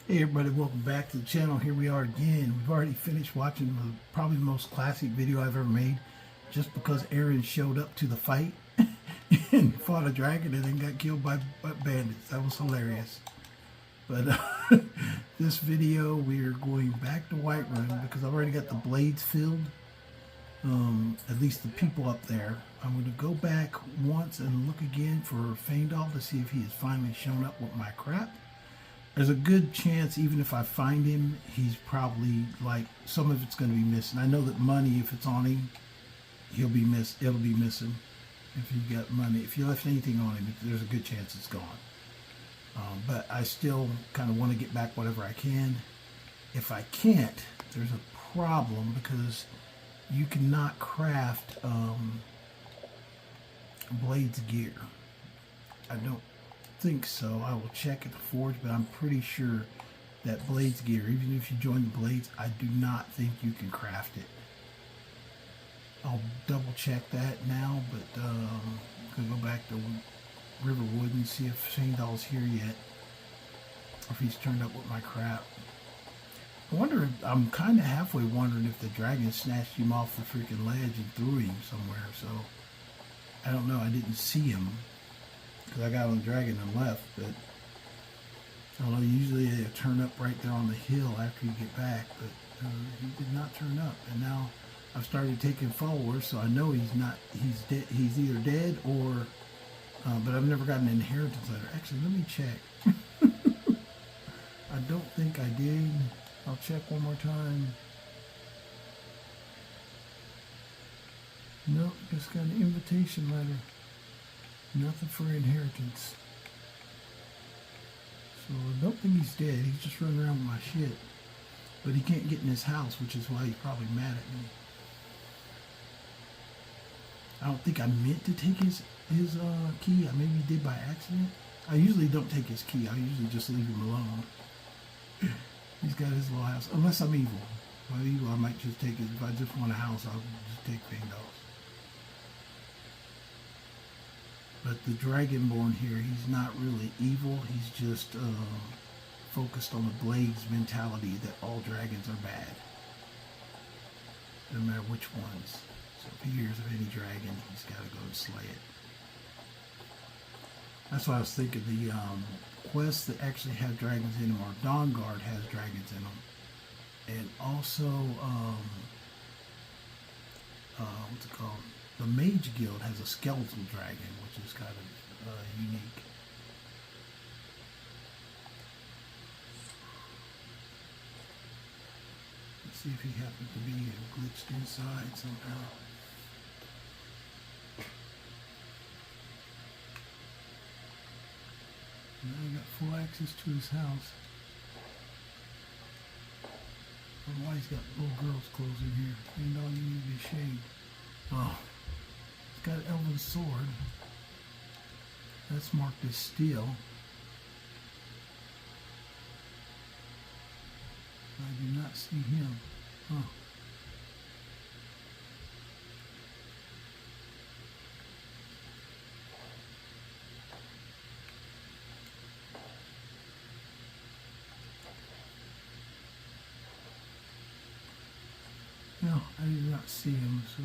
Hey everybody, welcome back to the channel. Here we are again. We've already finished watching probably the most classic video I've ever made, just because Aaron showed up to the fight and fought a dragon and then got killed by bandits. That was hilarious. But this video, we're going back to Whiterun because I've already got the blades filled. At least the people up there. I'm going to go back once and look again for Faendal to see if he has finally shown up with my crap. There's a good chance, even if I find him, he's probably, like, some of it's going to be missing. I know that money, if it's on him, it'll be missing. If you got money, if you left anything on him, there's a good chance it's gone. But I still kind of want to get back whatever I can. If I can't, there's a problem because you cannot craft blades gear. I don't think so. I will check at the forge, but I'm pretty sure that blades gear, even if you join the blades, I do not think you can craft it. I'll double check that now, but I'm gonna go back to Riverwood and see if Faendal's here yet, or if he's turned up with my crap. I wonder, I'm kind of halfway wondering if the dragon snatched him off the freaking ledge and threw him somewhere, so I don't know. I didn't see him because I got on the dragon and left, but I don't know, usually they turn up right there on the hill after you get back, but he did not turn up, and now I've started taking followers, so I know he's dead. He's either dead or, but I've never gotten an inheritance letter. Actually, let me check. I don't think I did. I'll check one more time. Nope, just got an invitation letter. Nothing for inheritance. So I don't think he's dead. He's just running around with my shit. But he can't get in his house, which is why he's probably mad at me. I don't think I meant to take his key. I maybe did by accident. I usually don't take his key. I usually just leave him alone. He's got his little house. Unless I'm evil. If I'm evil, I might just take it. If I just want a house, I'll just take Faendal's. But the Dragonborn here, he's not really evil. He's just focused on the Blades mentality that all dragons are bad. No matter which ones. So if he hears of any dragon, he's got to go and slay it. That's why I was thinking the quests that actually have dragons in them, or Dawnguard has dragons in them. And also, what's it called? The Mage Guild has a skeletal dragon, which is kind of unique. Let's see if he happens to be glitched inside somehow. Now I got full access to his house. I don't know why he's got little girls' clothes in here. And all you need to be ashamed. Oh. He's got an elven sword. That's marked as steel. I do not see him. Huh. No, I did not see him, so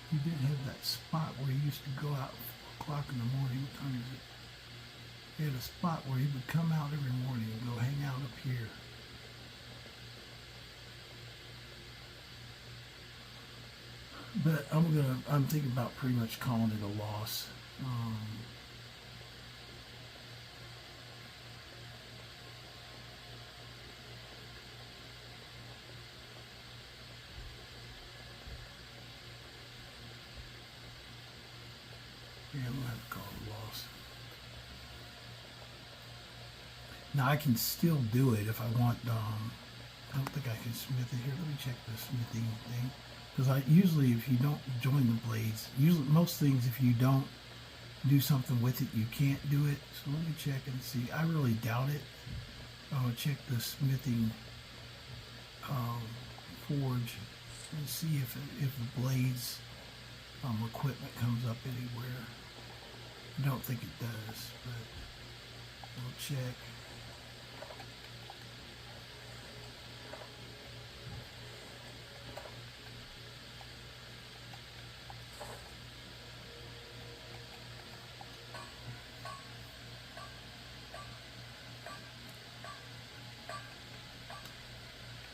he did have that spot where he used to go out at 4 o'clock in the morning. What time is it? He had a spot where he would come out every morning and go hang out up here. But I'm thinking about pretty much calling it a loss. Yeah, I'm going to have to call it a loss. Now, I can still do it if I want, I don't think I can smith it here. Let me check the smithing thing. Because usually, if you don't join the blades, usually most things, if you don't do something with it, you can't do it. So let me check and see. I really doubt it. I'll check the smithing forge and see if the blades equipment comes up anywhere. I don't think it does, but we'll check.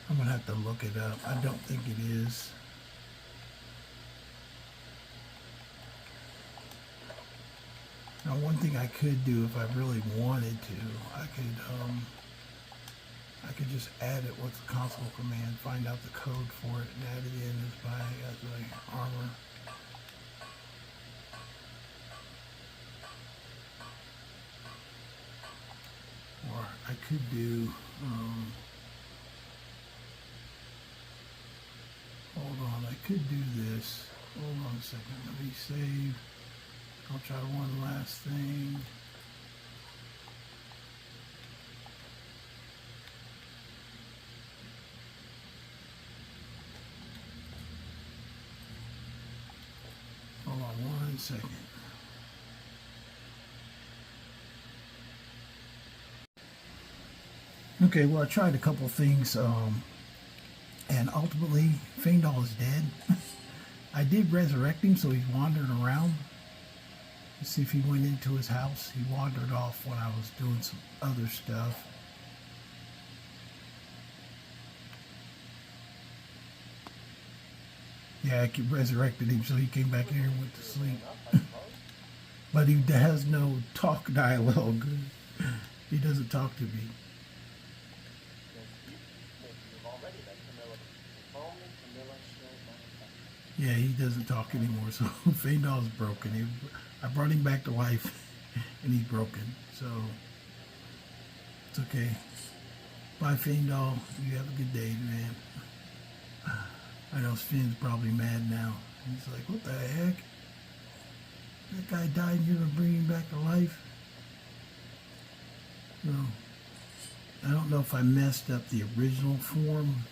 I'm gonna have to look it up. I don't think it is. Now, one thing I could do if I really wanted to, I could just add it with the console command, find out the code for it, and add it in as my armor. Or I could do. Hold on, I could do this. Hold on a second. Let me save. I'll try one last thing. Hold on one second. Okay, well, I tried a couple things, and ultimately, Faendal is dead. I did resurrect him, so he's wandering around. Let's see if he went into his house. He wandered off when I was doing some other stuff. Yeah, I resurrected him, so he came back in here and went to sleep. But he has no talk dialogue. He doesn't talk to me. Yeah, he doesn't talk anymore, so Faendal's broken. I brought him back to life, and he's broken, so it's okay. Bye, Faendal. You have a good day, man. I know Finn's probably mad now. He's like, what the heck? That guy died and you're going to bring him back to life? No. I don't know if I messed up the original form.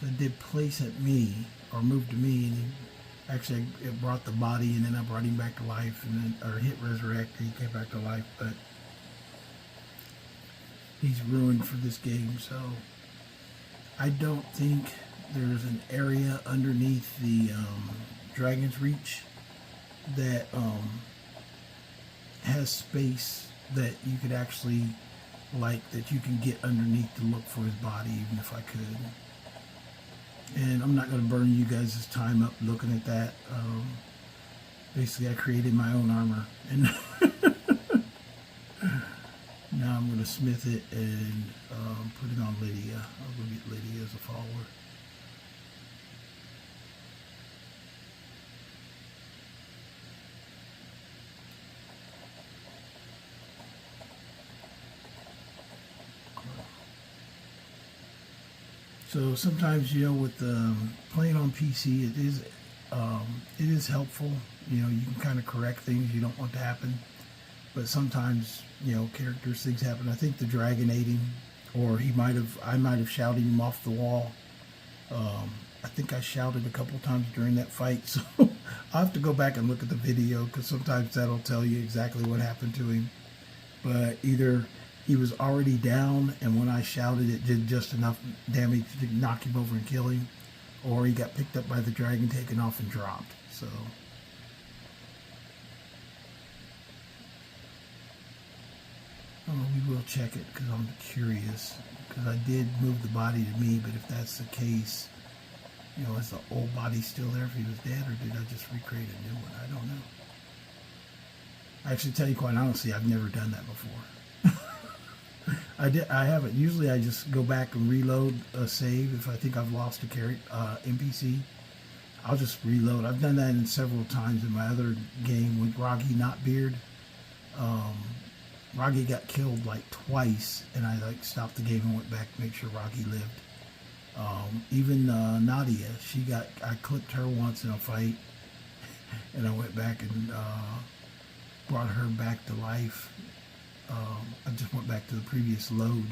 I did place at me, or moved to me, and actually it brought the body, and then I brought him back to life, and then, or hit resurrect, and he came back to life, but he's ruined for this game, so I don't think there's an area underneath the Dragon's Reach that has space that you could actually, that you can get underneath to look for his body, even if I could. And I'm not going to burn you guys' time up looking at that. Basically, I created my own armor, and now I'm going to smith it and put it on Lydia. I'll go get Lydia as a follower. So sometimes, with playing on PC, it is helpful. You can kind of correct things you don't want to happen. But sometimes, things happen. I think the dragon ate him, or I might have shouted him off the wall. I think I shouted a couple times during that fight. So I'll have to go back and look at the video, because sometimes that'll tell you exactly what happened to him. But either he was already down, and when I shouted, it did just enough damage to knock him over and kill him, or he got picked up by the dragon, taken off, and dropped. So we will check it, because I'm curious, because I did move the body to me. But if that's the case, is the old body still there if he was dead, or did I just recreate a new one? I don't know. I actually, tell you quite honestly, I've never done that before. I haven't. Usually I just go back and reload a save. If I think I've lost a NPC, I'll just reload. I've done that in several times in my other game with Roggy Notbeard. Roggy got killed like twice, and I stopped the game and went back to make sure Roggy lived. Even Nadia, I clipped her once in a fight, and I went back and brought her back to life. I just went back to the previous load.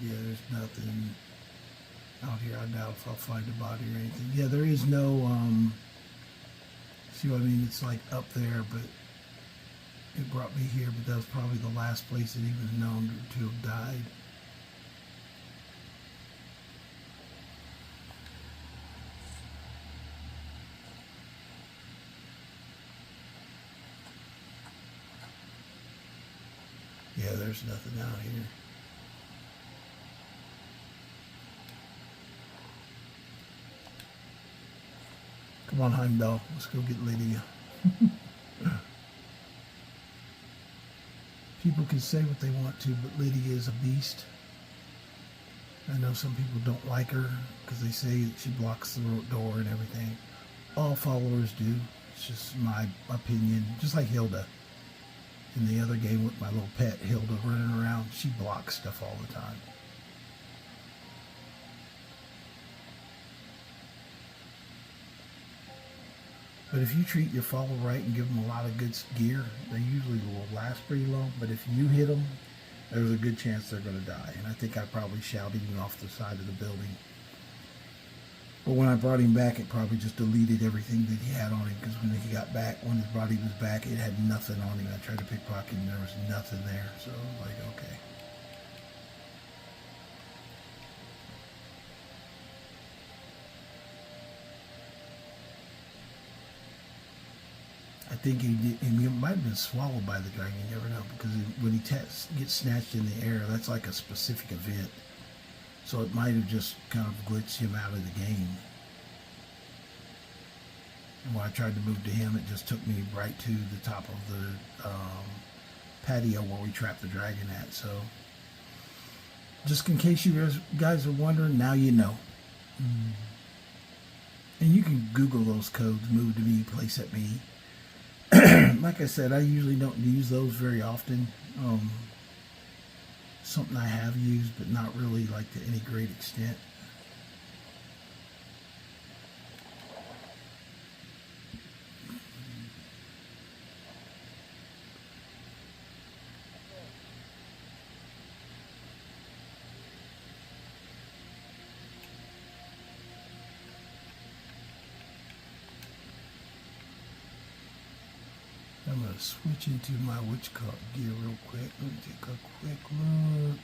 Yeah, there's nothing out here. I doubt if I'll find a body or anything. Yeah, there is no, see what I mean? It's like up there, but it brought me here, but that was probably the last place that he was known to have died. Yeah, there's nothing out here. Come on, Heimdall. Let's go get Lydia. People can say what they want to, but Lydia is a beast. I know some people don't like her because they say that she blocks the door and everything. All followers do. It's just my opinion. Just like Hilda. In the other game with my little pet Hilda running around, she blocks stuff all the time. But if you treat your follower right and give them a lot of good gear, they usually will last pretty long. But if you hit them, there's a good chance they're going to die. And I think I probably shouted him off the side of the building. But when I brought him back, it probably just deleted everything that he had on him. Because when he got back, when his body was back, it had nothing on him. I tried to pickpocket him, there was nothing there. So I was like, okay. I think he might have been swallowed by the dragon. You never know, because when he gets snatched in the air, that's like a specific event. So it might have just kind of glitched him out of the game. And when I tried to move to him, it just took me right to the top of the patio where we trapped the dragon at. So just in case you guys are wondering, now you know. And you can Google those codes: move to me, place at me. Like I said, I usually don't use those very often. Something I have used, but not really like to any great extent. I'm going to switch into my witchcraft gear real quick. Let me take a quick look.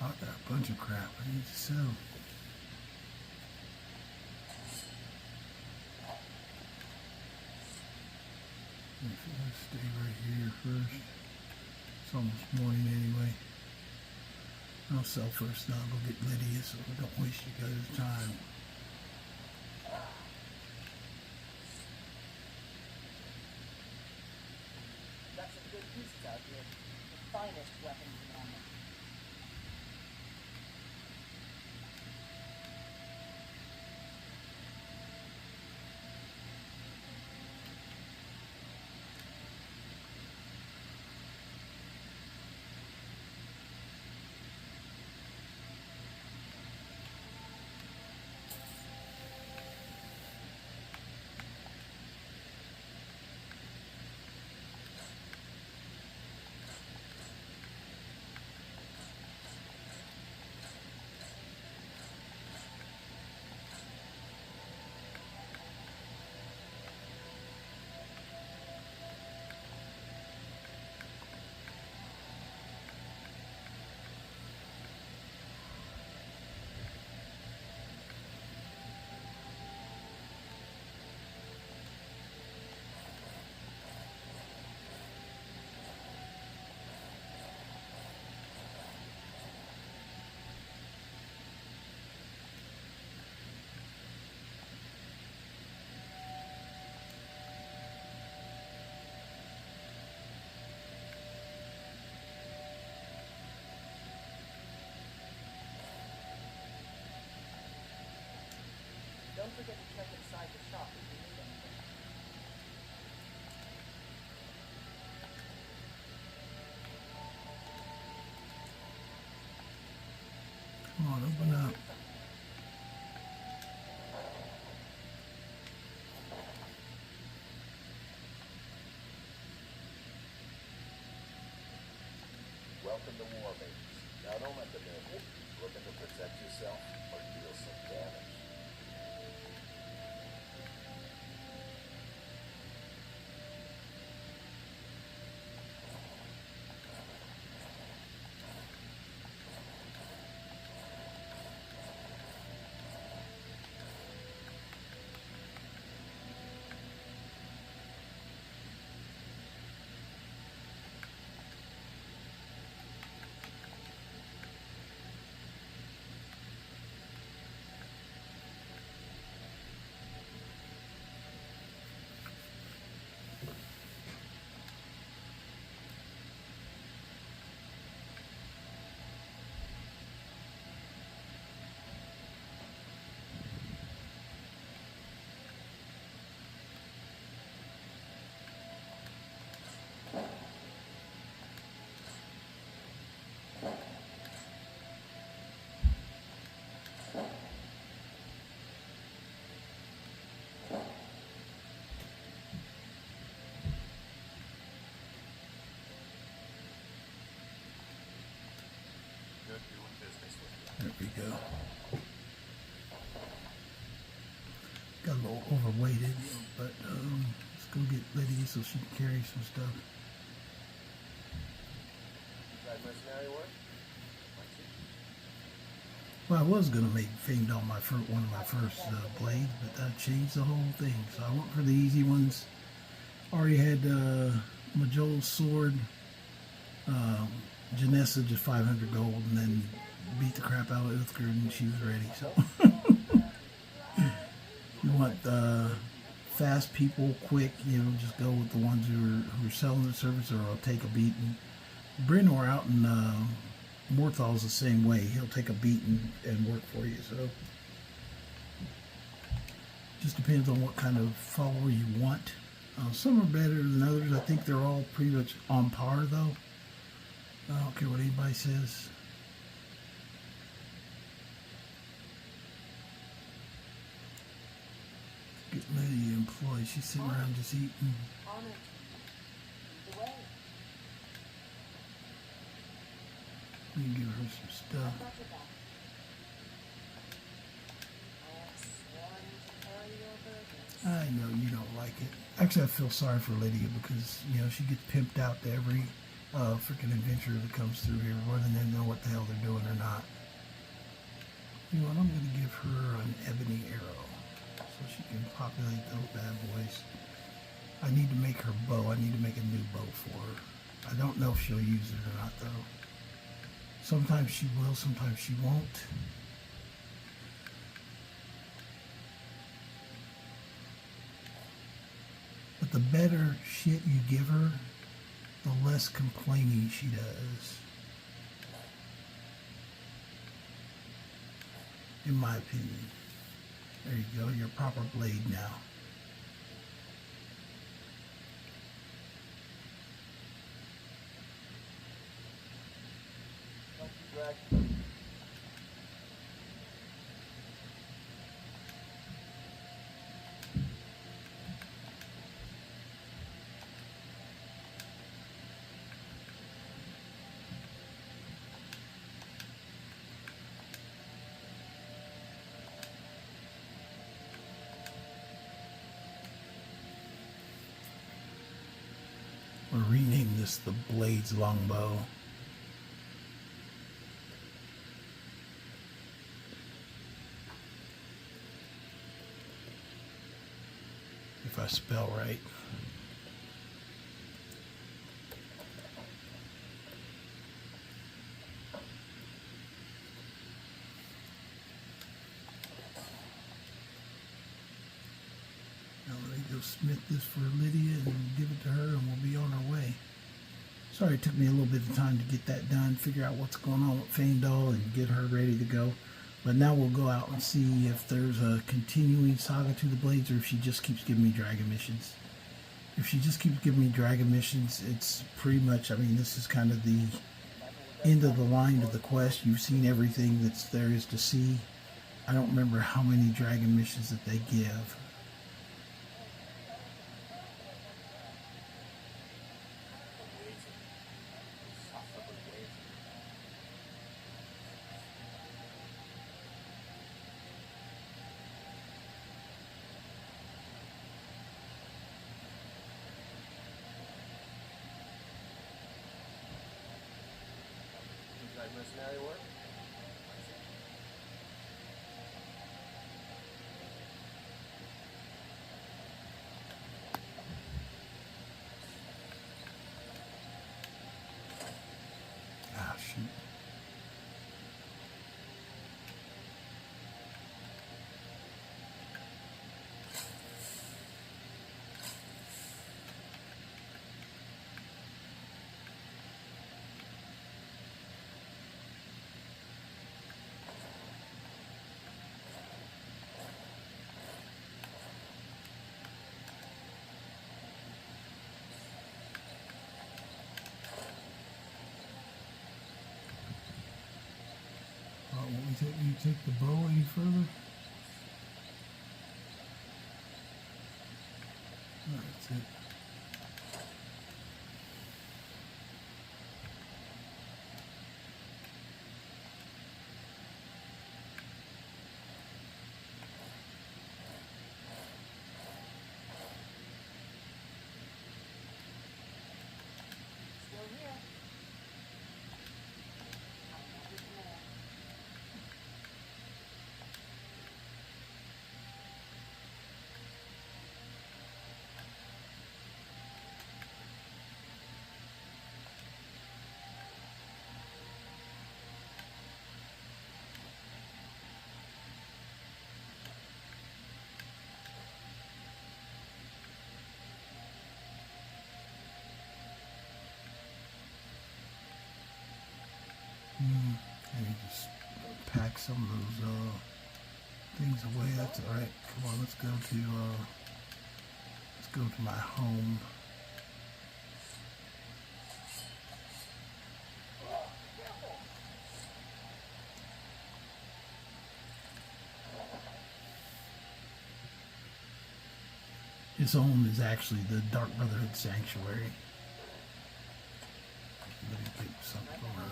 I've got a bunch of crap I need to sell. Let's stay right here first. It's almost morning anyway. I'll sell first, then I'll go get Lydia so we don't waste you guys' time. Got some good pieces out here. The finest weapons and armor. Don't forget to check inside the shop if you need anything. Come on, open up. Welcome to war, babies. Now don't let them in. Looking to protect yourself or deal some damage. There we go. Got a little overweighted, but let's go get Lydia so she can carry some stuff. Tried mercenary work? Well, I was gonna make Faendal one of my first blades, but that changed the whole thing. So I went for the easy ones. Already had Majol's sword, Janessa just 500 gold, and then beat the crap out of Uthgar and she was ready. So you want fast people, quick, just go with the ones who are selling the service, or I'll take a beating. Brynor out in Morthal's the same way. He'll take a beating and work for you. So just depends on what kind of follower you want. Some are better than others. I think they're all pretty much on par, though. I don't care what anybody says. Get Lydia employed. She's sitting around just eating. We can give her some stuff. I know you don't like it. Actually, I feel sorry for Lydia because, she gets pimped out to every freaking adventurer that comes through here, whether they know what the hell they're doing or not. You know what? I'm going to give her an ebony arrow so she can populate those bad boys. I need to make her bow. I need to make a new bow for her. I don't know if she'll use it or not, though. Sometimes she will, sometimes she won't. But the better shit you give her, the less complaining she does. In my opinion. There you go, you're a proper blade now. Or rename this the Blades Longbow. If I spell right. Now let me go smith this for Lydia and give it to her and we'll be on our way. Sorry it took me a little bit of time to get that done, figure out what's going on with Faendal and get her ready to go. But now we'll go out and see if there's a continuing saga to the Blades or if she just keeps giving me dragon missions. If she just keeps giving me dragon missions, it's pretty much, I mean, this is kind of the end of the line of the quest. You've seen everything that's there is to see. I don't remember how many dragon missions that they give. Mercenary work? Ah, shoot. You take the bow any further? That's it. Still here. Let me just pack some of those things away. That's all right. Come on, let's go to my home. His home is actually the Dark Brotherhood Sanctuary. Let me get something for her.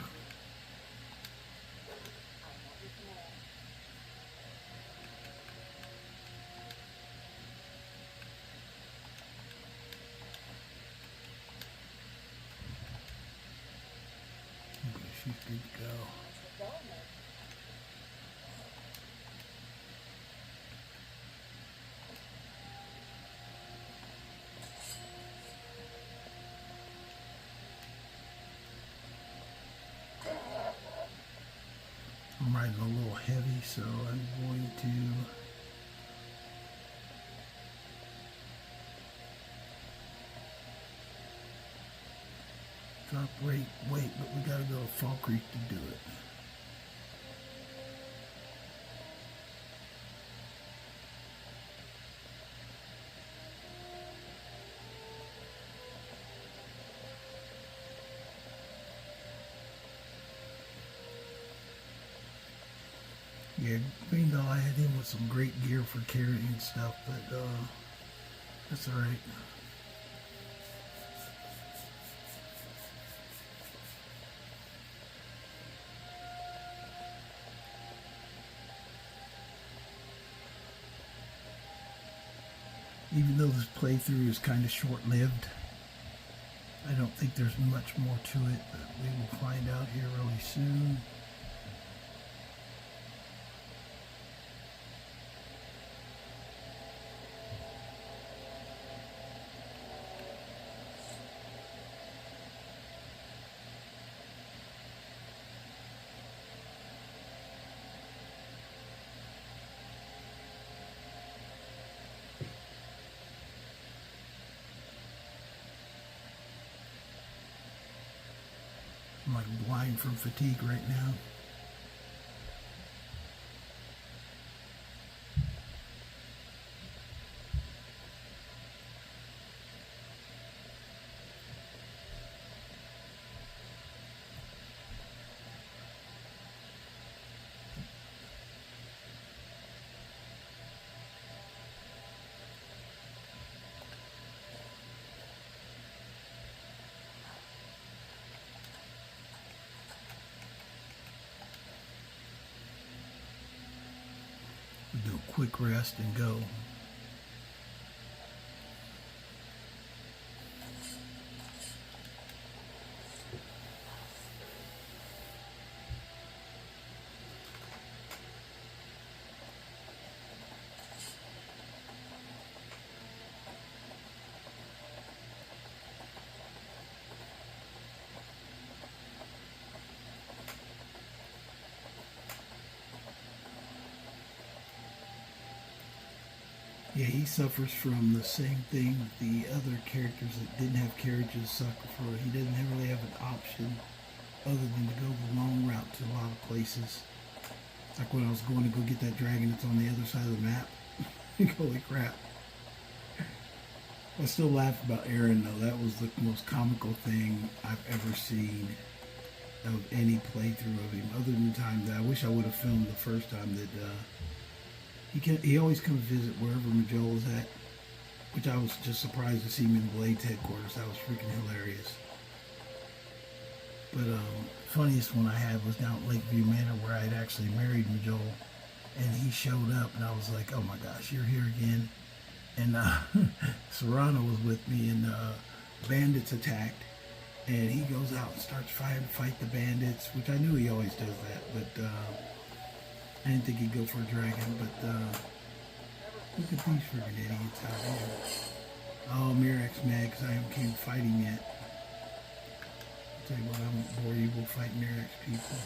Okay, she's good to go. I'm riding a little heavy, so I'm going to drop weight, but we gotta go to Fall Creek to do it. Yeah, Faendal, I had him with some great gear for carrying stuff, but that's alright. Even though this playthrough is kind of short-lived, I don't think there's much more to it, but we will find out here really soon. I'm like blind from fatigue right now. We'll do a quick rest and go. Yeah, he suffers from the same thing the other characters that didn't have carriages suffer for. He doesn't really have an option other than to go the long route to a lot of places. Like when I was going to go get that dragon that's on the other side of the map. Holy crap. I still laugh about Aaron though. That was the most comical thing I've ever seen of any playthrough of him. Other than the time that I wish I would have filmed the first time that he always comes visit wherever Majol is at, which I was just surprised to see him in Blade's headquarters. That was freaking hilarious. But funniest one I had was down at Lakeview Manor where I had actually married Majol, and he showed up, and I was like, oh my gosh, you're here again. And Serrano was with me, and bandits attacked, and he goes out and starts trying to fight the bandits, which I knew he always does that, but I didn't think he'd go for a dragon. But look at these friggin' idiots out here. Oh, Mirak's mad because I haven't came to fight him yet. I'll tell you what, I won't bore you. We'll fight Mirak's people.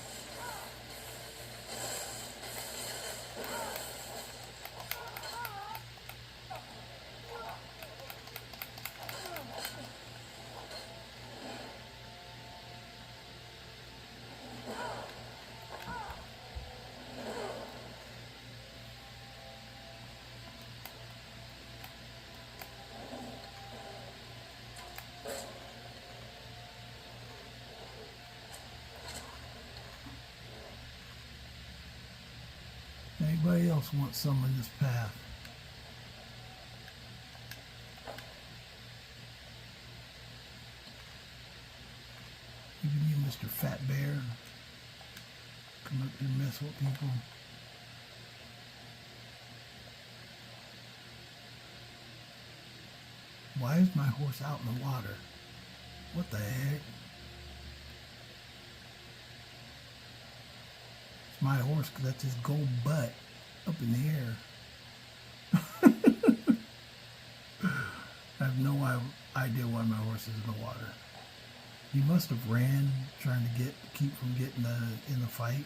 Anybody else want some in this path? Even you, Mr. Fat Bear. Come up here and mess with people. Why is my horse out in the water? What the heck? It's my horse because that's his gold butt up in the air. I have no idea why my horse is in the water. He must have ran trying to keep from getting in the fight.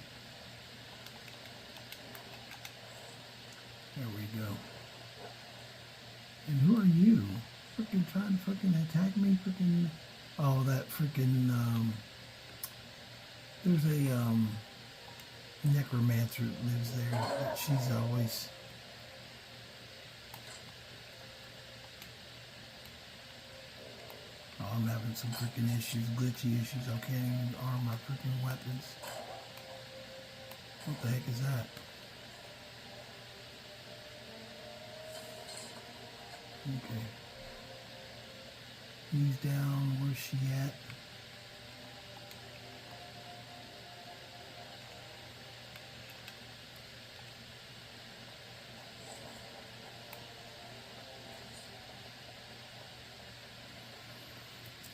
you go. And who are you? Freaking trying to freaking attack me? Freaking. Oh, that freaking. There's a necromancer that lives there. She's always. Oh, I'm having some freaking issues, glitchy issues. I can't even arm my freaking weapons. What the heck is that? Okay. He's down. Where's she at?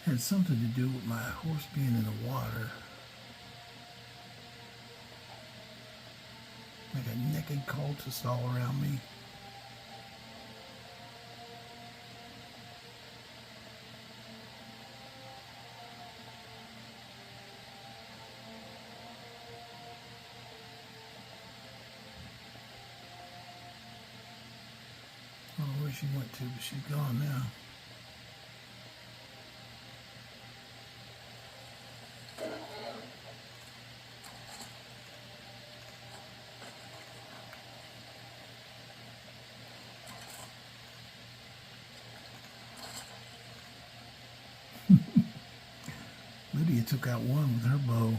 Had something to do with my horse being in the water. I got naked cultists all around me. I don't know where she went to, but she's gone now. Lydia took out one with her bow.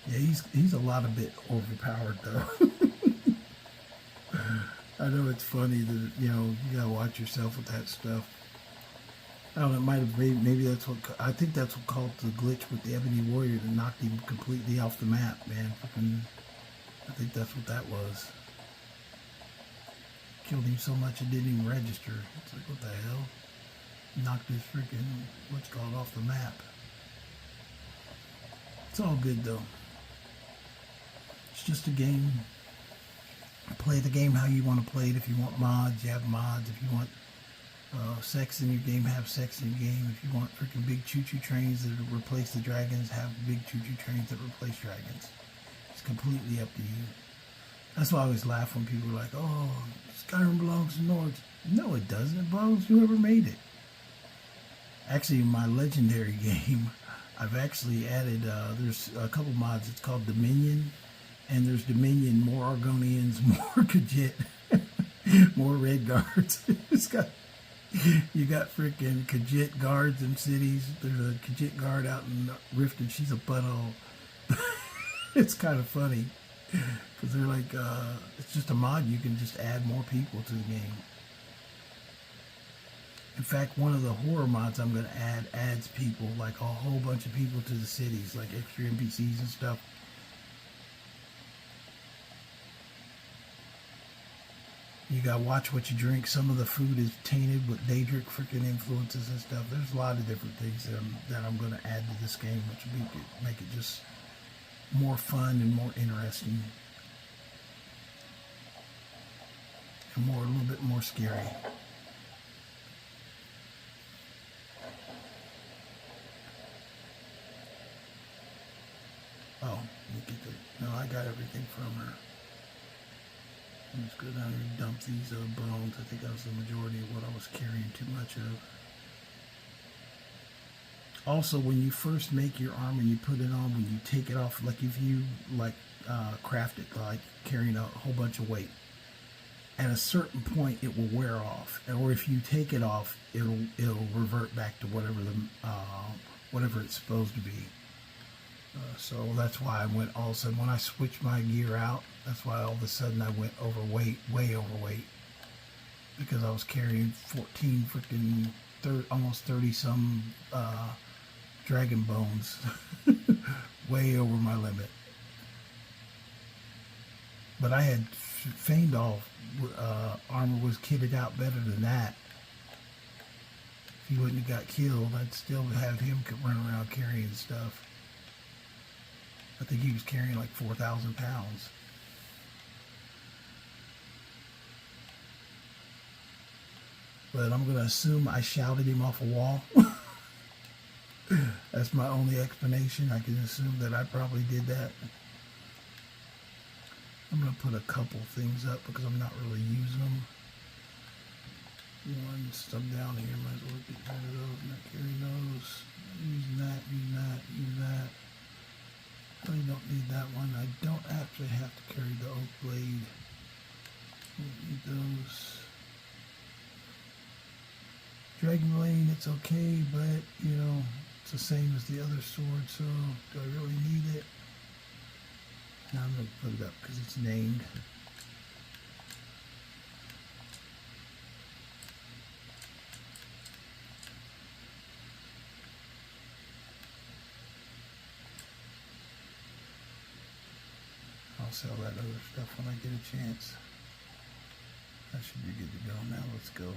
Yeah, he's a lot a bit overpowered though. I know it's funny that, you know, you gotta watch yourself with that stuff. I don't know, it might have been, maybe that's what, I think that's what called the glitch with the Ebony Warrior that knocked him completely off the map, man. Fucking, I think that's what that was. Killed him so much it didn't even register. It's like, what the hell? Knocked his freaking, what's called, off the map. It's all good though. It's just a game. Play the game how you want to play it. If you want mods, you have mods. If you want sex in your game, have sex in your game. If you want freaking big choo-choo trains that replace the dragons, have big choo-choo trains that replace dragons. It's completely up to you. That's why I always laugh when people are like, oh, Skyrim belongs to Nords. No, it doesn't. It belongs to whoever made it. Actually, in my legendary game, I've actually added, there's a couple mods. It's called Dominion. And there's Dominion, more Argonians, more Khajiit, more Red Guards. It's got, you got freaking Khajiit guards in cities. There's a Khajiit guard out in Rift, and she's a butthole. It's kind of funny because they're like, it's just a mod. You can just add more people to the game. In fact, one of the horror mods I'm going to add adds people, like a whole bunch of people to the cities, like extra NPCs and stuff. You gotta watch what you drink. Some of the food is tainted with Daedric freaking influences and stuff. There's a lot of different things that I'm gonna add to this game, which will make it just more fun and more interesting, and a little bit more scary. Oh, let me get the. No, I got everything from her. Let's go down here and dump these bones. I think that was the majority of what I was carrying too much of. Also, when you first make your armor and you put it on, when you take it off, like if you craft it, like carrying a whole bunch of weight, at a certain point it will wear off. Or if you take it off, it'll revert back to whatever it's supposed to be. So that's why I went all of a sudden, when I switched my gear out, that's why all of a sudden I went overweight, way overweight. Because I was carrying 14 freaking, almost 30 some dragon bones. Way over my limit. But I had Faendal armor was kitted out better than that. If he wouldn't have got killed, I'd still have him run around carrying stuff. I think he was carrying like 4,000 pounds. but I'm going to assume I shouted him off a wall. That's my only explanation. I can assume that I probably did that. I'm going to put a couple things up because I'm not really using them. One stuff down here, might as well get rid of those, not carrying those. Using that, using that, using that. Really don't need that one. I don't actually have to carry the oak blade. Don't need those. Dragon blade, it's okay, but you know, it's the same as the other sword, so do I really need it? Now I'm going to put it up because it's named. I'll sell that other stuff when I get a chance. That should be good to go. Now let's go.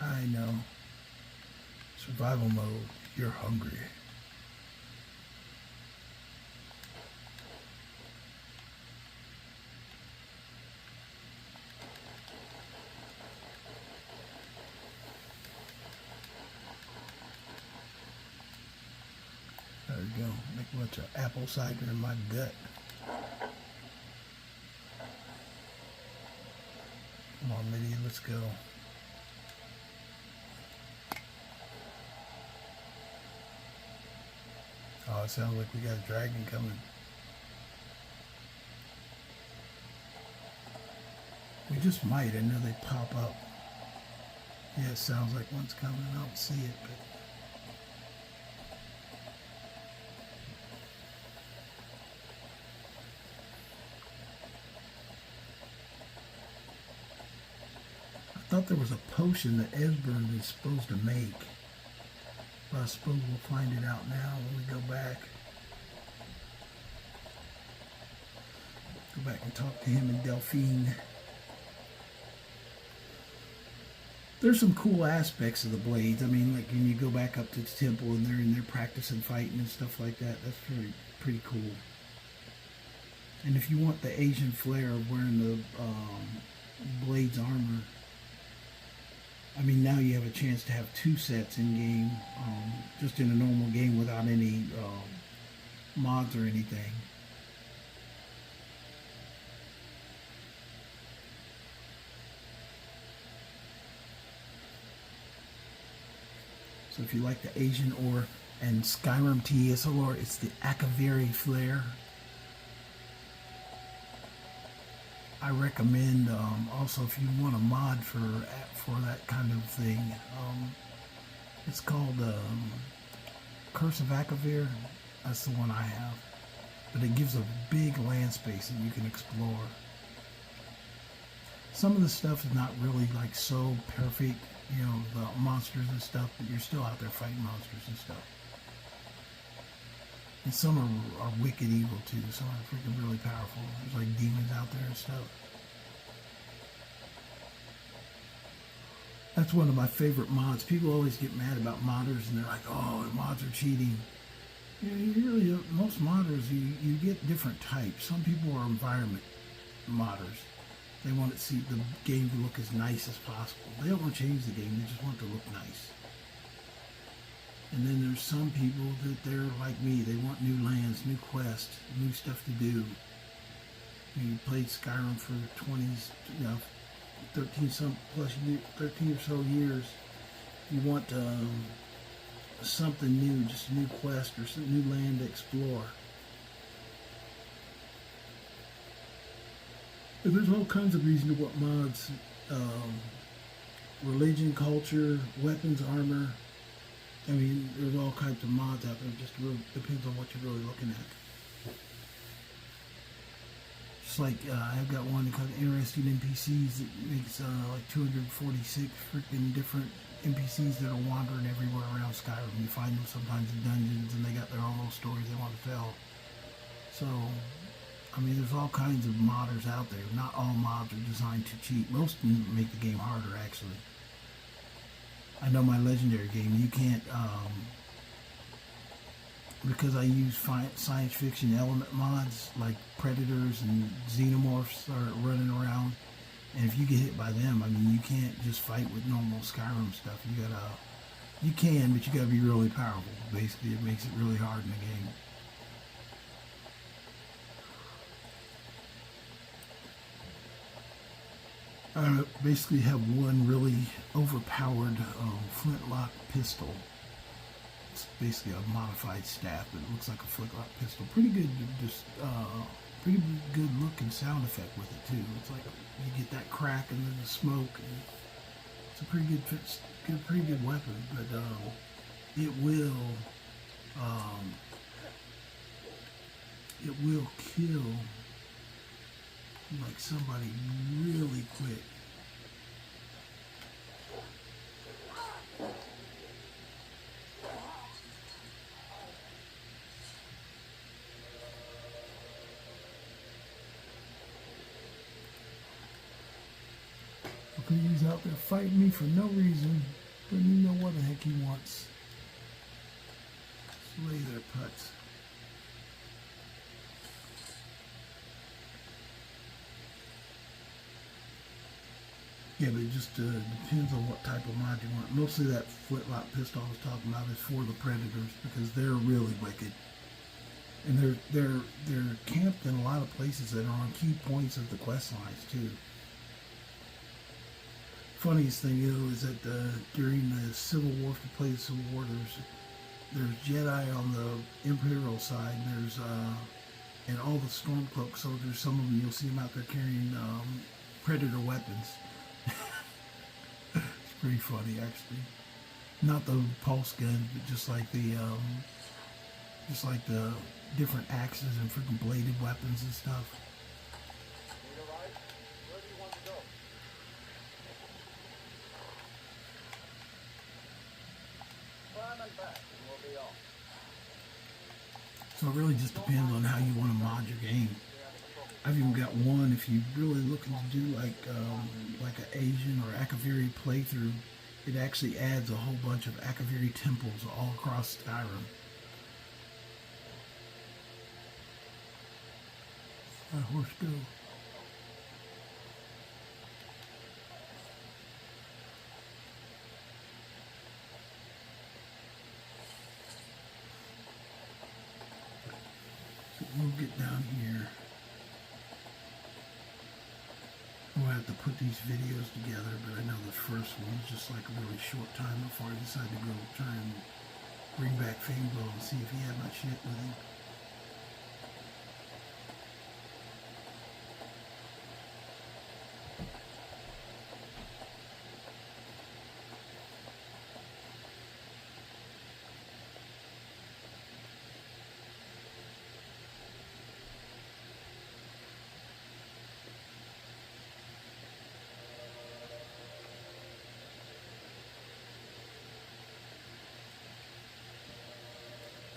I know. Survival mode. You're hungry. There we go. Make a bunch of apple cider in my gut. Come on, Lydia, let's go. Oh, it sounds like we got a dragon coming. We just might. I know they pop up. Yeah, it sounds like one's coming. I don't see it, but... I thought there was a potion that Esbern is supposed to make. But I suppose we'll find it out now when we go back. Go back and talk to him in Delphine. There's some cool aspects of the blades. I mean, like when you go back up to the temple and they're in there practicing fighting and stuff like that. That's pretty cool. And if you want the Asian flair of wearing the blades armor, I mean, now you have a chance to have 2 sets in game, just in a normal game without any mods or anything. So if you like the Asian ore and Skyrim TESOR, it's the Akaviri flare. I recommend also if you want a mod for that kind of thing, it's called Curse of Akavir. That's the one I have, but it gives a big land space that you can explore. Some of the stuff is not really like so perfect, you know, the monsters and stuff, but you're still out there fighting monsters and stuff. And some are wicked evil too. Some are freaking really powerful. There's like demons out there and stuff. That's one of my favorite mods. People always get mad about modders and they're like, oh, mods are cheating. You know, you really don't. Most modders, you get different types. Some people are environment modders. They want to see the game to look as nice as possible. They don't want to change the game. They just want it to look nice. And then there's some people that they're like me. They want new lands, new quests, new stuff to do. You played Skyrim for 13 or so years. You want something new, just a new quest or some new land to explore. And there's all kinds of reasons to want mods. Religion, culture, weapons, armor. I mean, there's all kinds of mods out there. It just really depends on what you're really looking at. Just like I've got one called Interesting NPCs that makes like 246 freaking different NPCs that are wandering everywhere around Skyrim. You find them sometimes in dungeons, and they got their own little stories they want to tell. So, I mean, there's all kinds of modders out there. Not all mods are designed to cheat. Most of them make the game harder, actually. I know my legendary game, you can't, because I use science fiction element mods, like predators and xenomorphs are running around, And if you get hit by them, I mean, you can't just fight with normal Skyrim stuff. You can, but you gotta be really powerful. Basically, it makes it really hard in the game. I basically have one really overpowered flintlock pistol. It's basically a modified staff, but it looks like a flintlock pistol. Pretty good, just pretty good look and sound effect with it too. It's like you get that crack and then the smoke. And it's a pretty good weapon, but it will kill like somebody really quick. Okay, he's out there fighting me for no reason. Doesn't even know what the heck he wants. Slay their putts. Yeah, but it just depends on what type of mod you want. Mostly that flintlock pistol I was talking about is for the predators because they're really wicked, and they're camped in a lot of places that are on key points of the quest lines too. Funniest thing is that during the Civil War, if you play the Civil War, there's Jedi on the Imperial side. There's and all the Stormcloak soldiers. Some of them you'll see them out there carrying predator weapons. It's pretty funny, actually. Not the pulse guns, but just like the different axes and freaking bladed weapons and stuff. Need a ride? Where do you want to go? Climb and back, and we'll be off. So it really just depends on how you want to mod your game. I've even got one if you're really looking to do like an Asian or Akaviri playthrough. It actually adds a whole bunch of Akaviri temples all across Skyrim. That horse go. So we'll get down here. I'm gonna have to put these videos together, but I know the first one is just like a really short time before I decide to go try and bring back Faendal and see if he had my shit with him.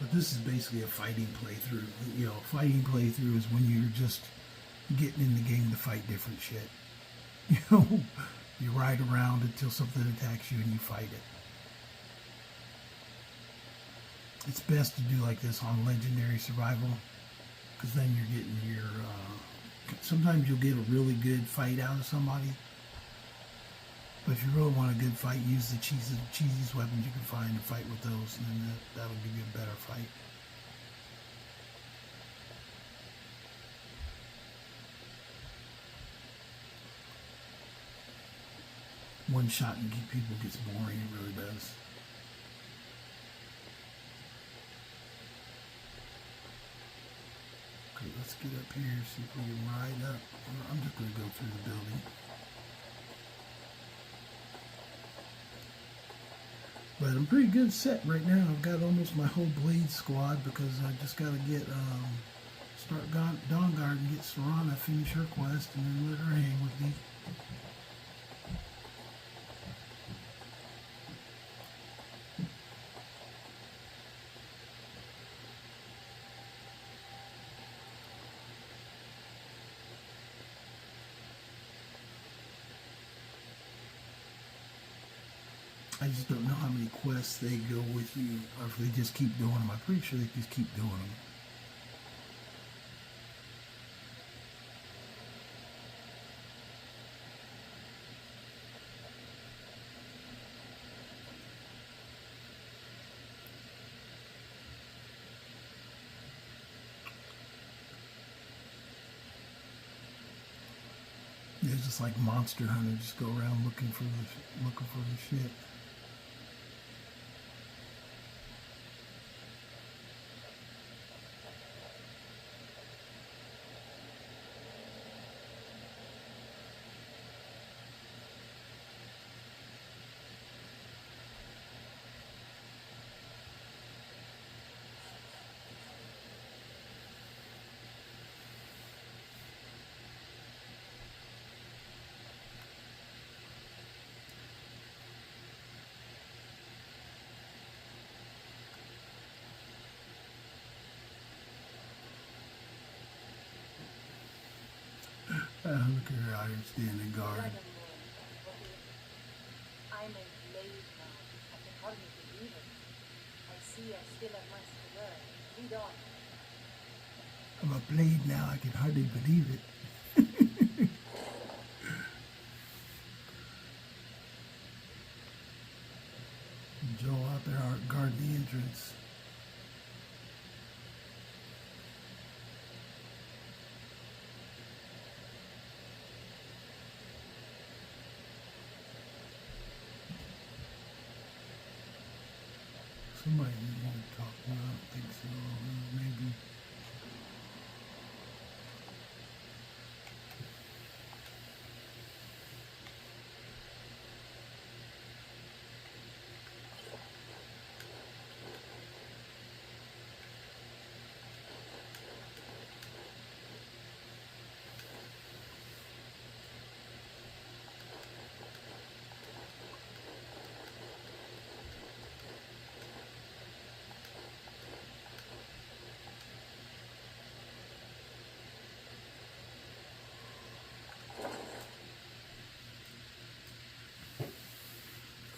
But this is basically a fighting playthrough. You know, fighting playthrough is when you're just getting in the game to fight different shit. You know, you ride around until something attacks you and you fight it. It's best to do like this on Legendary Survival, because then you're getting your... sometimes you'll get a really good fight out of somebody. But if you really want a good fight, use the cheesiest weapons you can find to fight with those, and then that'll give you a better fight. One shot and people gets boring, it really does. Okay, let's get up here, see if we can ride up. I'm just going to go through the building. But I'm pretty good set right now. I've got almost my whole Blade squad because I just got to get, start Dawnguard and get Serana, finish her quest, and then let her hang with me. I just don't know how many quests they go with you, or if they just keep doing them. I'm pretty sure they just keep doing them. was just like Monster Hunter, just go around looking for the shit. Look at her out here standing guard. Dragonborn, I'm a blade now. I can hardly believe it. I see I still have much to learn. Lead on. I'm a blade now, I can hardly believe it. Joel out there guarding the entrance. Somebody need to talk to me. I don't think so. Maybe.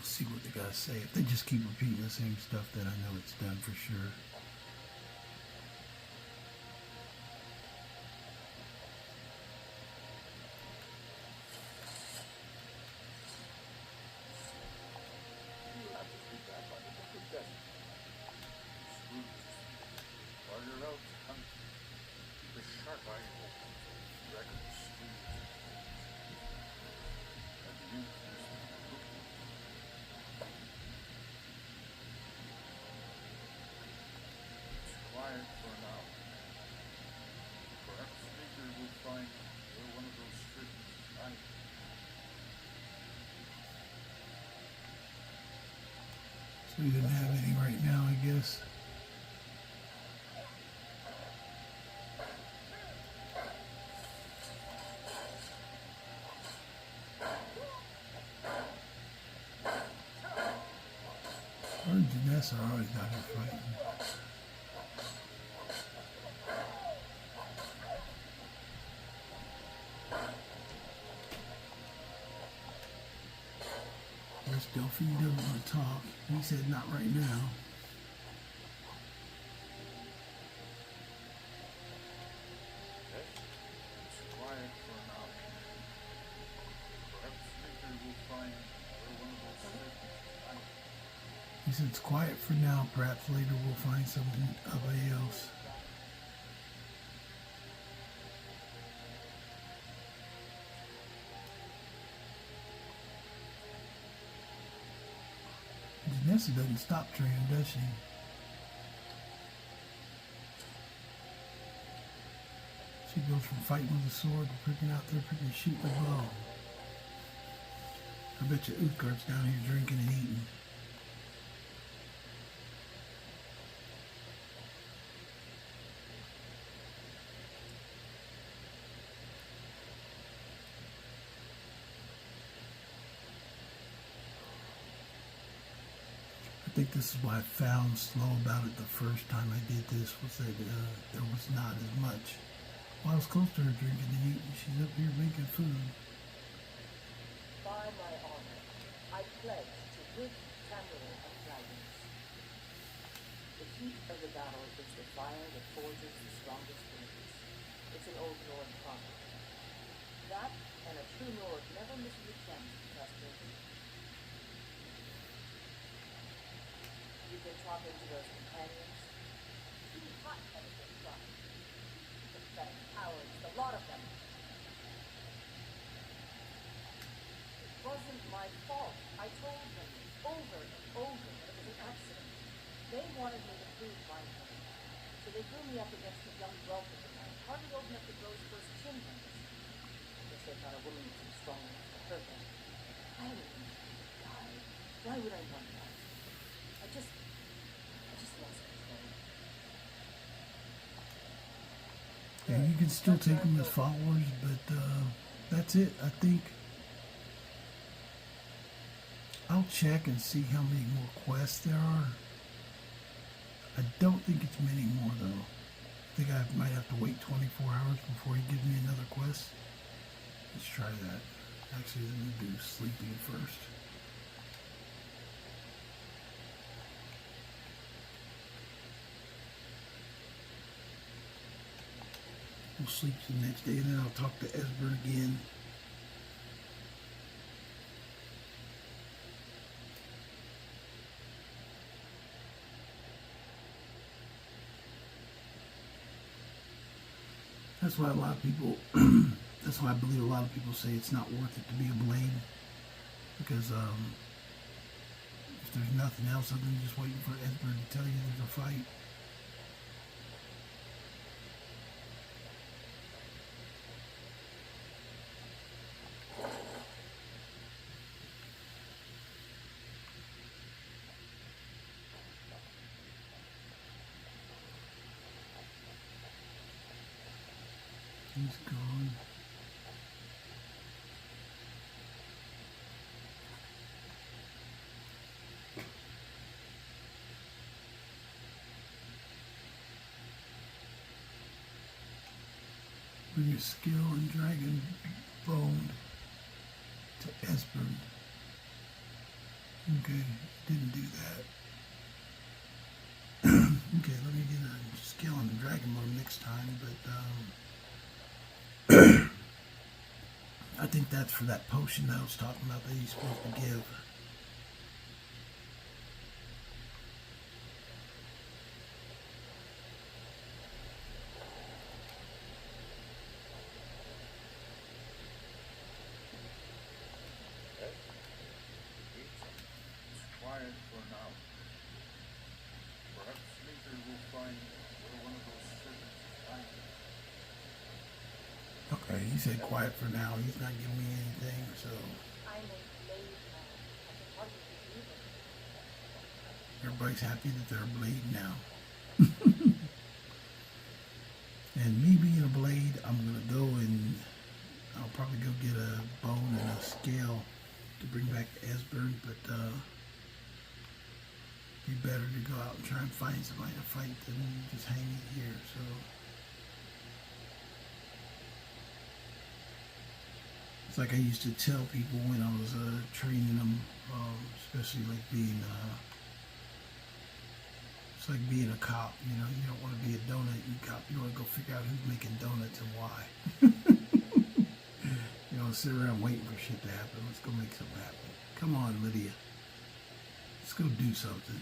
See what they gotta say. If they just keep repeating the same stuff, then I know it's done for sure. You have to keep that by the book of death. Scrooge. While you're out hunting, keep a sharp eye open for records, Scrooge. And you use looking. It's quiet for now. Perhaps later we'll find where one of those strips died. So we didn't have any right now, I guess. Her and Janessa are always out here fighting. Where's Delphi? He doesn't want to talk. He said not right now. Okay? It's quiet for now. Perhaps later we'll find where one of those strips died. He said it's quiet for now. Perhaps later we'll find somebody else. Janessa doesn't stop training, does she? She goes from fighting with a sword to picking out there, picking shooting a bow. I bet you Utgard's down here drinking and eating. I think this is what I found slow about it the first time I did this, was that there was not as much. Well, I was close to her drinking and eating. She's up here making food. By my honor, I pledge to rid Tamriel of dragons. The heat of the battle is the fire that forges the strongest blades. It's an old Nord proverb. That and a true Nord never misses a chance to trust him. You've been talking to those companions? Too hot-headed to try. Pathetic cowards, the lot of them. wasn't my fault. I told them over and over that it was an accident. They wanted me to prove my point. So they grew me up against a young whelp of a man, hardly old enough to grow his first chin hairs. I guess they thought a woman was too strong enough to hurt them. I didn't want to die. Why would I want that? I just lost control. Yeah, you can still take them as followers, but that's it. I think I'll check and see how many more quests there are. I don't think it's many more though. I think I might have to wait 24 hours before he gives me another quest. Let's try that. Actually, let me do sleeping first. We'll sleep the next day and then I'll talk to Esbern again. That's why a lot of people, that's why I believe a lot of people say it's not worth it to be a blade. Because if there's nothing else other than just waiting for Esbern to tell you there's a fight. He's gone. Bring your skill and Dragonborn to Esbern. Okay, didn't do that. Okay, let me get a skill and Dragonborn next time, but I think that's for that potion that I was talking about that he's supposed to give. It's quiet for now. Perhaps later we'll find where one of those servants is hiding. Okay, he said quiet for now. He's not giving me anything, so I'm a blade now. I can hardly believe it. everybody's happy that they're a blade now. And me being a blade, I'm gonna go and I'll probably go get a bone and a scale to bring back to Esbern, but be better to go out and try and find somebody to fight than just hanging here. So it's like I used to tell people when I was training them, especially like being it's like being a cop, you know, you don't want to be a donut eating cop, you want to go figure out who's making donuts and why. You know, sit around waiting for shit to happen. Let's go make something happen. Come on, Lydia. Let's go do something.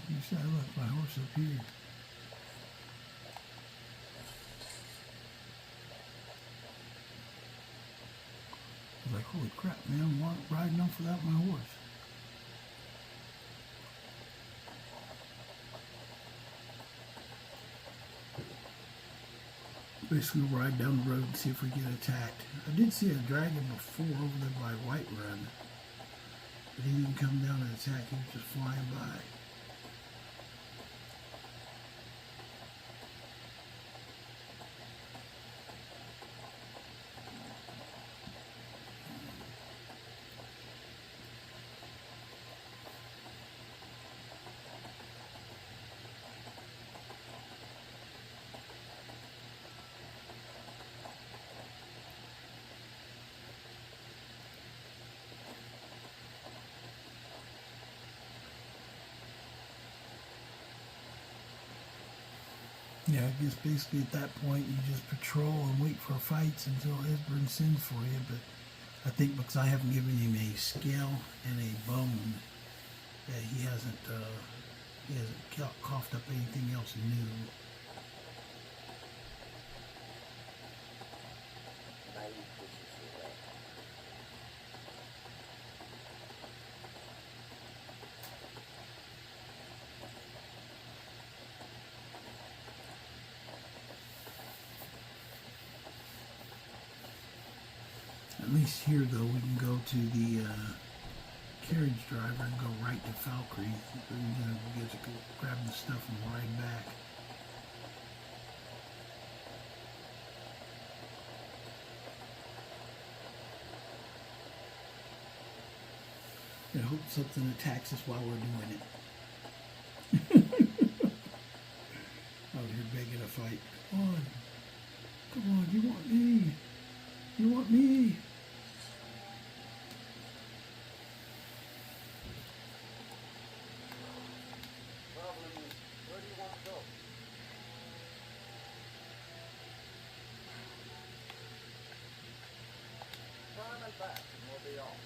You said I left my horse up here. I was like, holy crap, man, I'm riding off without my horse. Basically ride down the road and see if we get attacked. I did see a dragon before over there by Whiterun, but he didn't come down and attack, he was just flying by. Yeah, I guess basically at that point you just patrol and wait for fights until Esbern sends for you, but I think because I haven't given him a scale and a bone, that he hasn't coughed up anything else new. My wishes away. At least here, though, we can go to the carriage driver and go right to Valkyrie. We get to go grab the stuff and ride back. I hope something attacks us while we're doing it. Out here begging to fight. Come on. Come on, you want me. You want me. Problem is, where do you want to go? Try my back and we'll be off.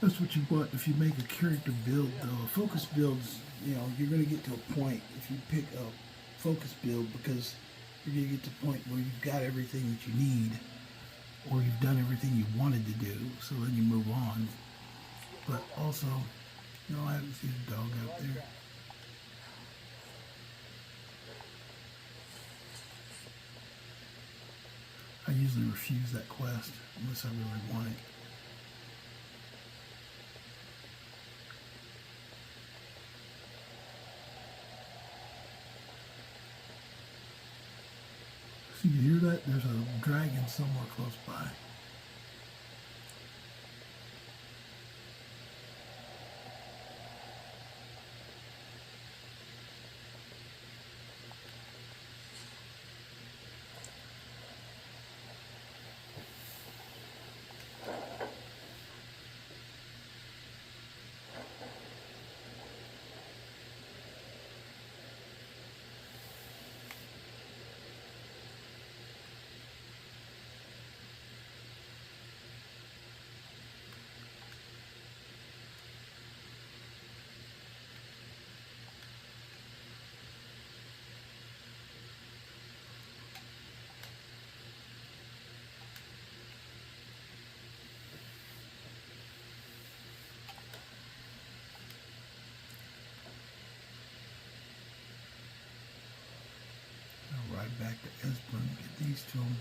That's what you want if you make a character build, though. Focus builds, you're going to get to a point if you pick a focus build, because you're going to get to a point where you've got everything that you need, or you've done everything you wanted to do, so then you move on. But also, I haven't seen a dog out there. I usually refuse that quest unless I really want it. So you hear that? There's a dragon somewhere close by. I'll ride back to Esbern and get these to him.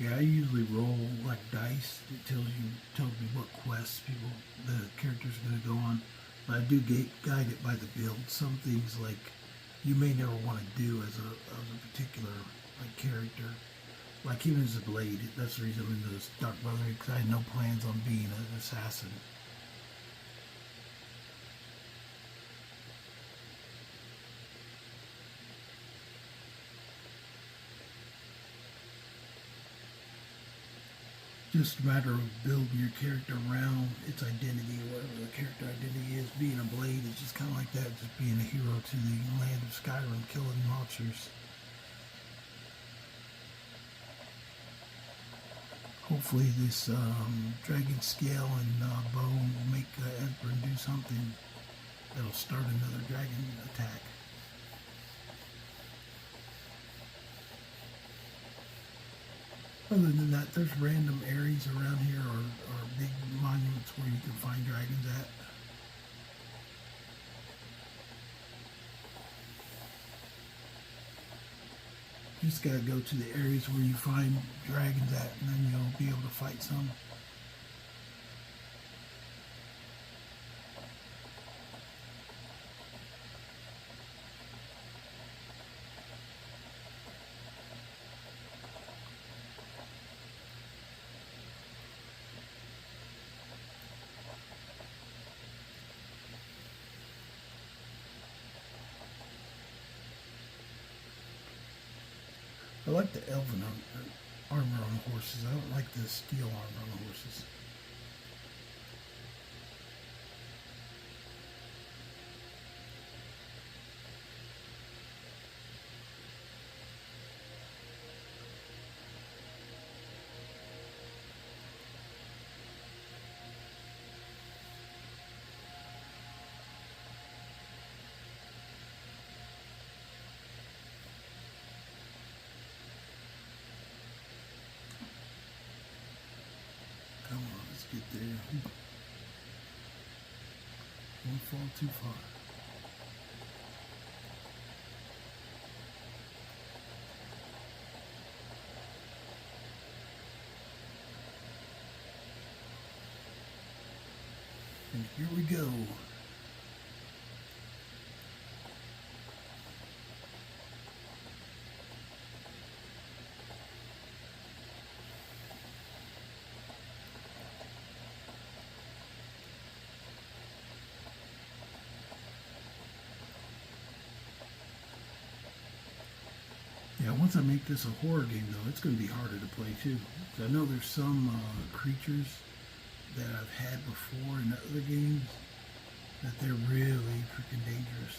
Yeah, I usually roll like dice. It tells me what quests the characters are going to go on. But I do guide it by the build. Some things like you may never want to do as a particular character. Like even as a blade, that's the reason I'm into this Dark Brotherhood, because I had no plans on being an assassin. Just a matter of building your character around its identity, or whatever the character identity is. Being a blade is just kind of like that, just being a hero to the land of Skyrim, killing monsters. Hopefully this dragon scale and bone will make Esbern do something that'll start another dragon attack. Other than that, there's random areas around here or big monuments where you can find dragons at. You just gotta go to the areas where you find dragons at, and then you'll be able to fight some. I like the elven armor on horses. I don't like the steel armor on horses. Come on, let's get there. Don't fall too far. And here we go. Yeah, once I make this a horror game, though, it's going to be harder to play, too. 'Cause I know there's some creatures that I've had before in other games that they're really freaking dangerous.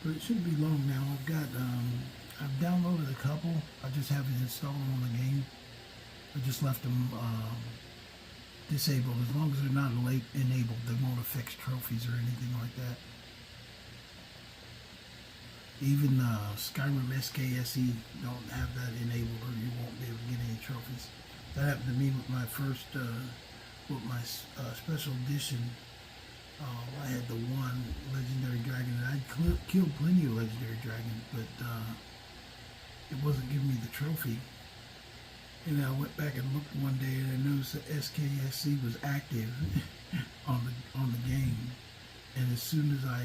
But it shouldn't be long now. I've downloaded a couple. I just haven't installed them on the game. I just left them disabled. As long as they're not enabled, they won't affect trophies or anything like that. Even Skyrim SKSE don't have that enabled, or you won't be able to get any trophies. That happened to me with my first, special edition. I had the one legendary dragon, and I'd killed plenty of legendary dragons, but it wasn't giving me the trophy. And I went back and looked one day, and I noticed that SKSC was active on the game. And as soon as I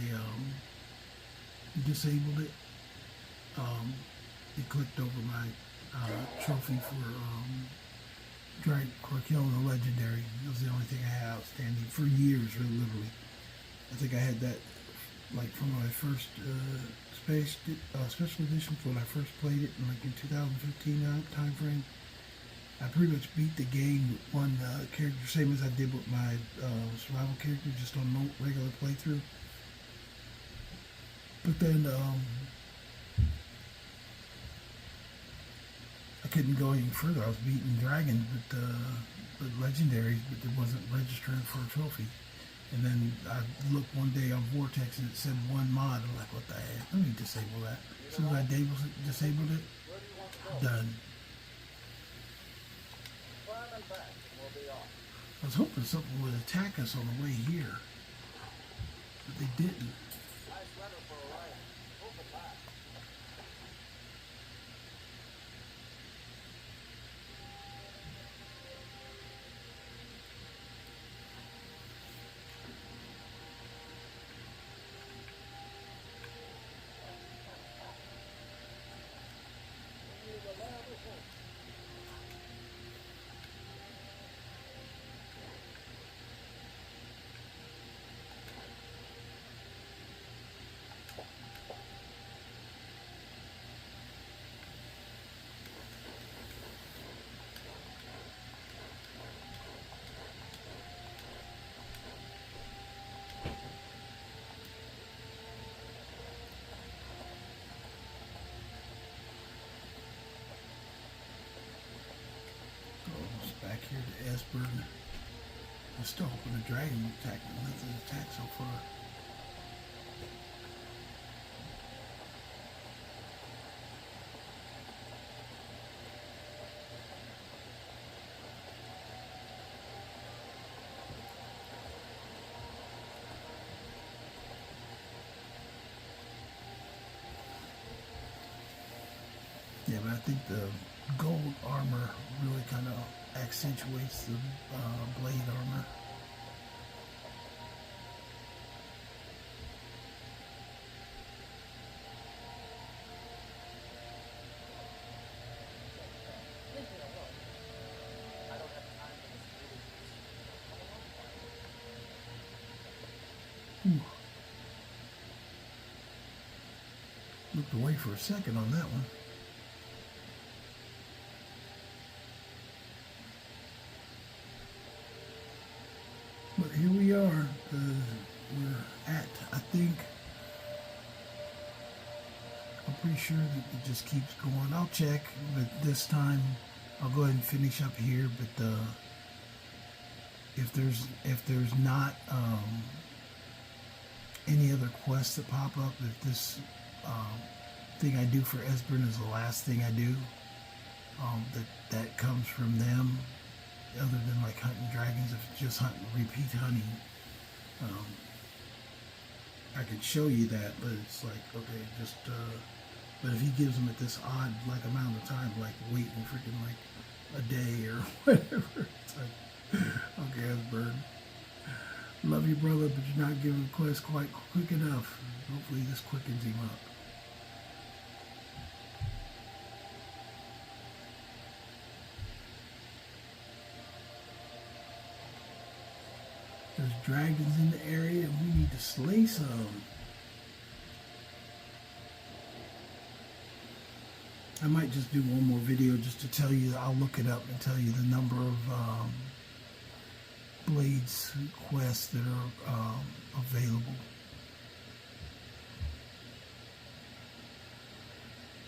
disabled it, it clicked over my trophy for killing a legendary. It was the only thing I had outstanding for years, literally. I think I had that like from my first special edition when I first played it, in 2015 time frame. I pretty much beat the game with one character, same as I did with my survival character, just on no regular playthrough. But then I couldn't go any further. I was beating dragons, but legendaries, but it wasn't registering for a trophy. And then I looked one day on Vortex and it said one mod. I'm like, what the heck? Let me disable that. As soon as I disabled it, done. I was hoping something would attack us on the way here, but they didn't. Back here to Esbern. I'm still hoping the dragon attack me. Nothing attacked so far. Yeah, but I think the gold armor really kind of accentuates the blade armor. Looked away for a second on that one. But here we are. We're at, I think, I'm pretty sure that it just keeps going. I'll check, but this time I'll go ahead and finish up here. But if there's not any other quests that pop up, if this thing I do for Esbern is the last thing I do, that comes from them, other than like hunting dragons, if it's just hunting, repeat hunting, I could show you that, but it's like, okay, just, but if he gives them at this odd, like, amount of time, like, waiting freaking, like, a day or whatever, it's like, okay, Esbern, love you, brother, but you're not giving quests quite quick enough. Hopefully this quickens him up. There's dragons in the area and we need to slay some. I might just do one more video just to tell you, I'll look it up and tell you the number of Blades quests that are available.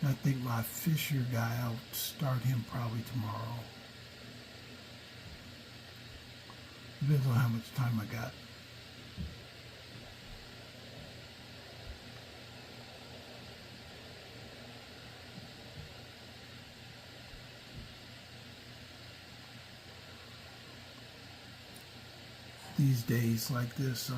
I think my Fisher guy, I'll start him probably tomorrow. Depends on how much time I got. These days like this,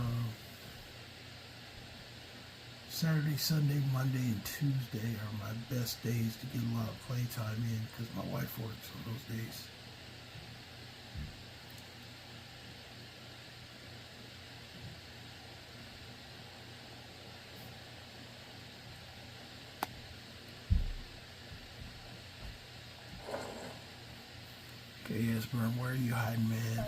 Saturday, Sunday, Monday, and Tuesday are my best days to get a lot of playtime in because my wife works on those days. Okay, Esbern, where are you hiding, man?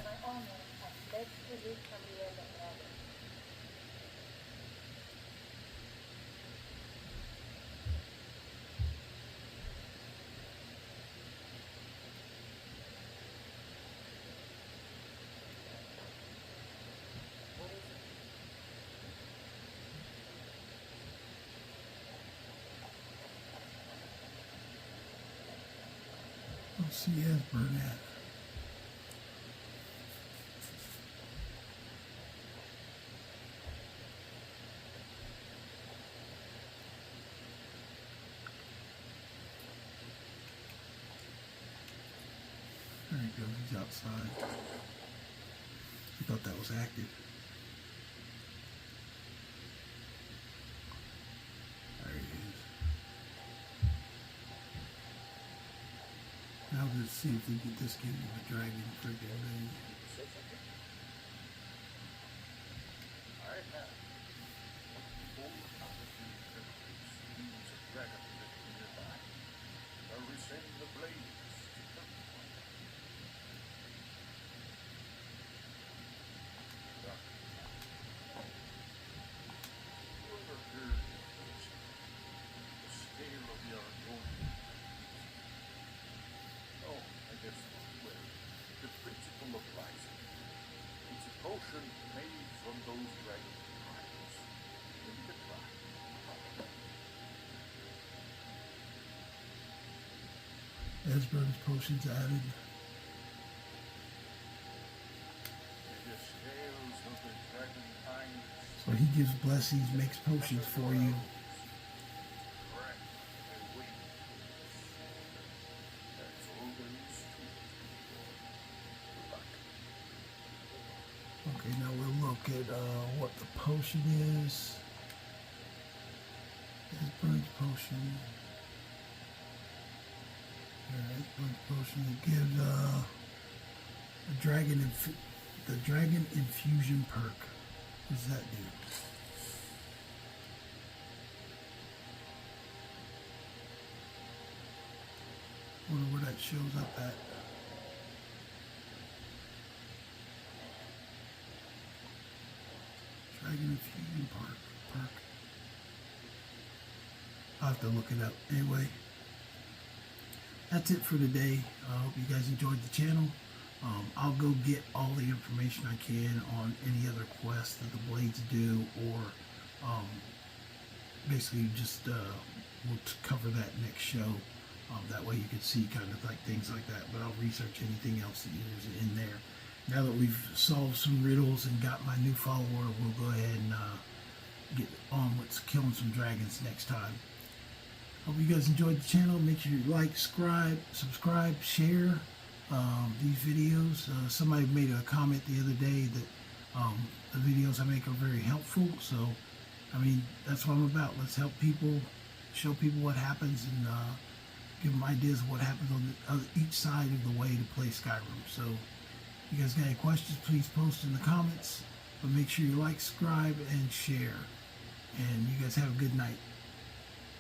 Let's see Esbern at. There he goes, he's outside. I thought that was active. There he is. Now let's see if we get this king of a dragon freaking thing. I have 4 schemes of dragon living nearby. I resend the blades to everyone. Whoever heard of this? The scale of the Argonian. Oh, I guess well, the principle of rising. It's a potion made from those dragon eyes. Give it a try. Esbern's potions added. The scales of the dragon eyes. So he gives blessings, makes potions for you. Crack and wings. That's all there is to it. Luck. Okay, now we'll look at what the potion is. Esbern's potion. Alright, Esbern's potion. It gives the dragon infusion perk. What does that do? Wonder where that shows up at. Dragon infusion perk. I'll have to look it up. Anyway, that's it for today. I hope you guys enjoyed the channel. I'll go get all the information I can on any other quests that the Blades do, or basically just we'll cover that next show. That way you can see kind of like things like that. But I'll research anything else that is in there. Now that we've solved some riddles and got my new follower, we'll go ahead and get on with killing some dragons next time. Hope you guys enjoyed the channel. Make sure you like, subscribe, share these videos. Somebody made a comment the other day that the videos I make are very helpful. So, I mean, that's what I'm about. Let's help people, show people what happens, and give them ideas of what happens on each side of the way to play Skyrim. So, if you guys got any questions, please post in the comments. But make sure you like, subscribe, and share. And you guys have a good night.